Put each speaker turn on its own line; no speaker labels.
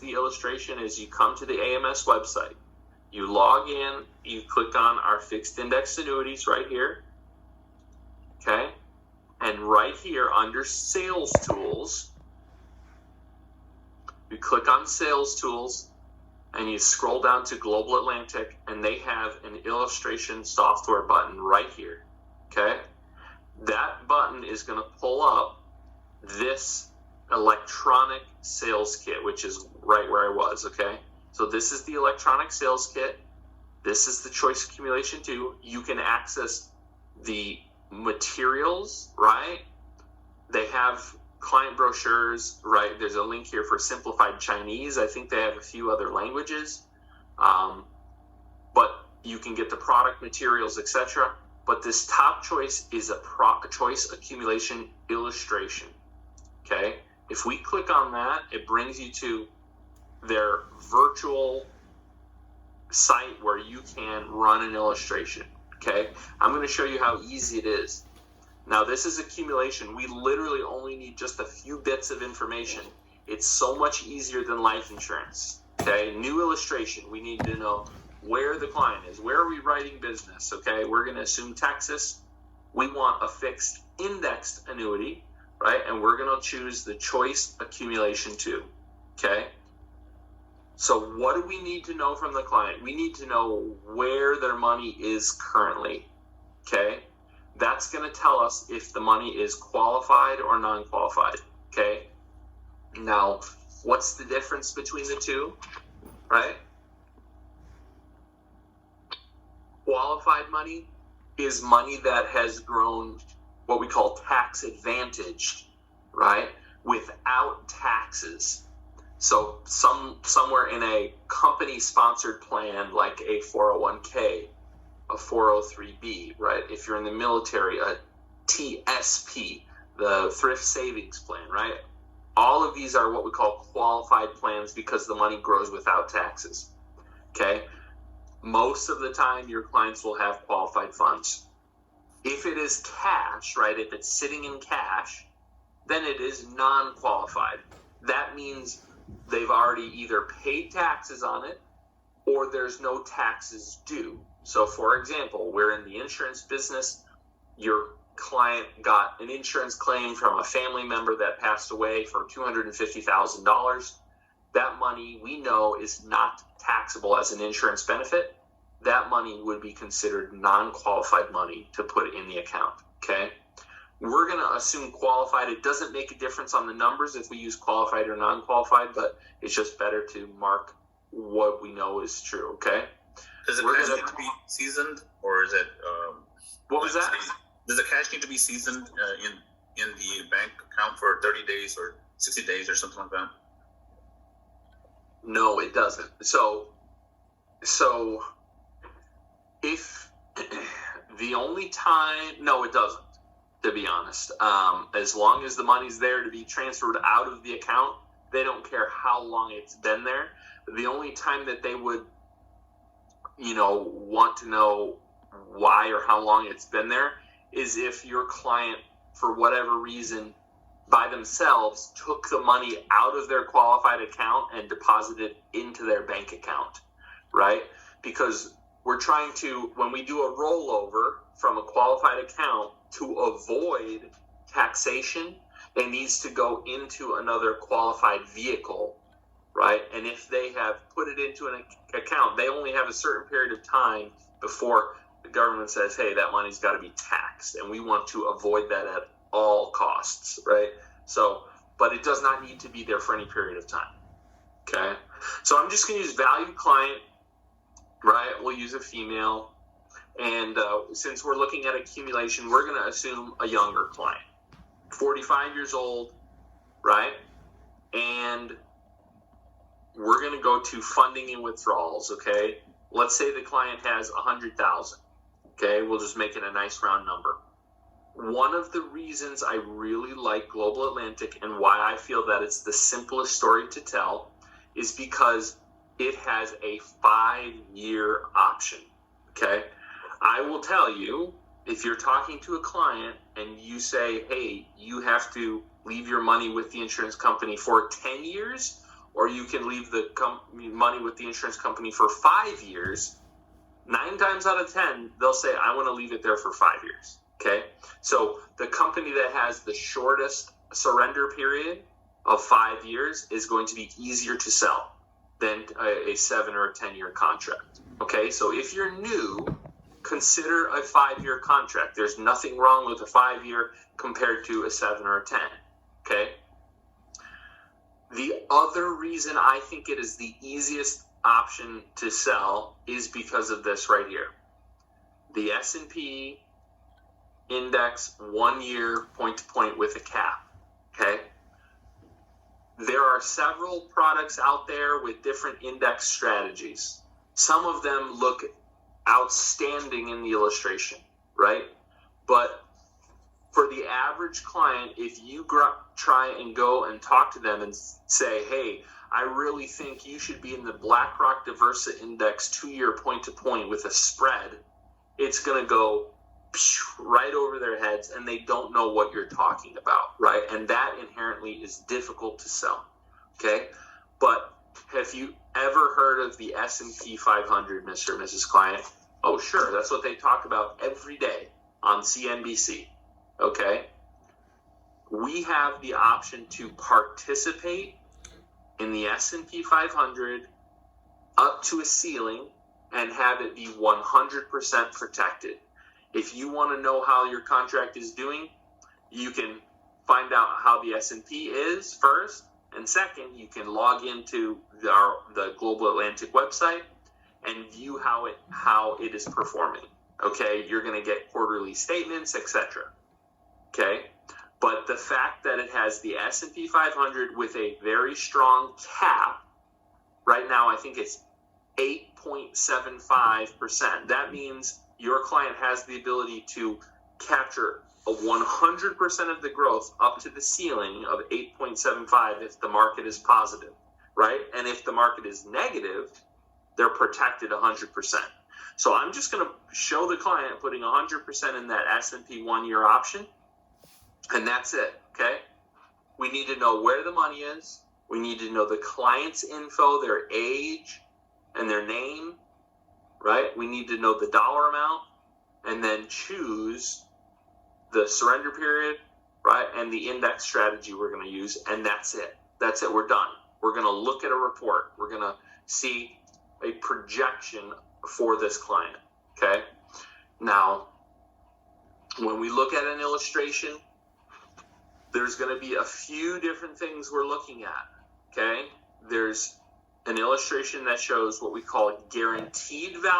the illustration is you come to the AMS website, you log in, you click on our fixed index annuities right here, okay? And right here under sales tools, you click on sales tools and you scroll down to Global Atlantic, and they have an illustration software button right here, okay? That button is going to pull up this electronic sales kit, which is right where I was, okay? So this is the electronic sales kit. This is the Choice Accumulation 2. You can access the materials, right? They have client brochures, right? There's a link here for simplified Chinese. I think they have a few other languages. But you can get the product materials, etc. But this top choice is a choice accumulation illustration, okay? If we click on that, it brings you to their virtual site where you can run an illustration, okay? I'm going to show you how easy it is. Now, this is accumulation. We literally only need just a few bits of information. It's so much easier than life insurance, okay? New illustration. We need to know where the client is. Where are we writing business, okay? We're going to assume Texas. We want a fixed indexed annuity, right? And we're going to choose the Choice Accumulation 2, okay? So what do we need to know from the client? We need to know where their money is currently, okay? That's going to tell us if the money is qualified or non-qualified, okay? Now, what's the difference between the two, right? Qualified money is money that has grown what we call tax advantaged, right? Without taxes. So somewhere in a company sponsored plan like a 401k, a 403b, right? If you're in the military, a TSP, the thrift savings plan, right? All of these are what we call qualified plans because the money grows without taxes, okay? Most of the time, your clients will have qualified funds. If it is cash, right, if it's sitting in cash, then it is non-qualified. That means they've already either paid taxes on it or there's no taxes due. So, for example, we're in the insurance business. Your client got an insurance claim from a family member that passed away for $250,000. That money we know is not taxable as an insurance benefit. That money would be considered non-qualified money to put in the account, okay? We're going to assume qualified. It doesn't make a difference on the numbers if we use qualified or non-qualified, but it's just better to mark what we know is true, okay?
Does the cash need to be seasoned, or is it...
what was that?
Does the cash need to be seasoned in the bank account for 30 days or 60 days or something like that?
No, it doesn't. So if the only time, no, it doesn't, to be honest. As long as the money's there to be transferred out of the account, they don't care how long it's been there. The only time that they would, want to know why or how long it's been there is if your client, for whatever reason, by themselves took the money out of their qualified account and deposited into their bank account, right? Because we're trying to, when we do a rollover from a qualified account to avoid taxation, it needs to go into another qualified vehicle, right? And if they have put it into an account, they only have a certain period of time before the government says, hey, that money's got to be taxed. And we want to avoid that at all costs, right? So, but it does not need to be there for any period of time, okay? So I'm just going to use valued client, right? We'll use a female. And since we're looking at accumulation, we're going to assume a younger client, 45 years old, right? And we're going to go to funding and withdrawals, okay? Let's say the client has 100,000, okay? We'll just make it a nice round number. One of the reasons I really like Global Atlantic and why I feel that it's the simplest story to tell is because it has a 5-year option, okay? I will tell you, if you're talking to a client and you say, hey, you have to leave your money with the insurance company for 10 years or you can leave the money with the insurance company for 5 years. 9 times out of 10, they'll say, I want to leave it there for 5 years. Okay? So the company that has the shortest surrender period of 5 years is going to be easier to sell than a 7 or a 10-year contract. Okay? So if you're new, consider a 5-year contract. There's nothing wrong with a 5-year compared to a 7 or a 10. Okay? The other reason I think it is the easiest option to sell is because of this right here. The S&P index 1 year point to point with a cap. Okay? There are several products out there with different index strategies. Some of them look outstanding in the illustration, right? But for the average client, if you try and go and talk to them and say, hey, I really think you should be in the BlackRock Diversa Index 2 year point to point with a spread, it's going to go right over their heads and they don't know what you're talking about, right? And that inherently is difficult to sell, okay? But have you ever heard of the S&P 500, Mr. and Mrs. Client? Oh, sure. That's what they talk about every day on CNBC, okay? We have the option to participate in the S&P 500 up to a ceiling and have it be 100% protected. If you want to know how your contract is doing, you can find out how the S&P is first, and second, you can log into the Global Atlantic website and view how it is performing. Okay, you're going to get quarterly statements, etc. Okay, but the fact that it has the S&P 500 with a very strong cap, right now I think it's 8.75%. That means your client has the ability to capture 100% of the growth up to the ceiling of 8.75 if the market is positive, right? And if the market is negative, they're protected 100%. So I'm just going to show the client putting 100% in that S&P 1 year option, and that's it, okay? We need to know where the money is. We need to know the client's info, their age, and their name, right? We need to know the dollar amount, and then choose the surrender period, right? And the index strategy we're going to use, and that's it. That's it. We're done. We're going to look at a report. We're going to see a projection for this client, okay? Now, when we look at an illustration, there's going to be a few different things we're looking at, okay? There's an illustration that shows what we call guaranteed value.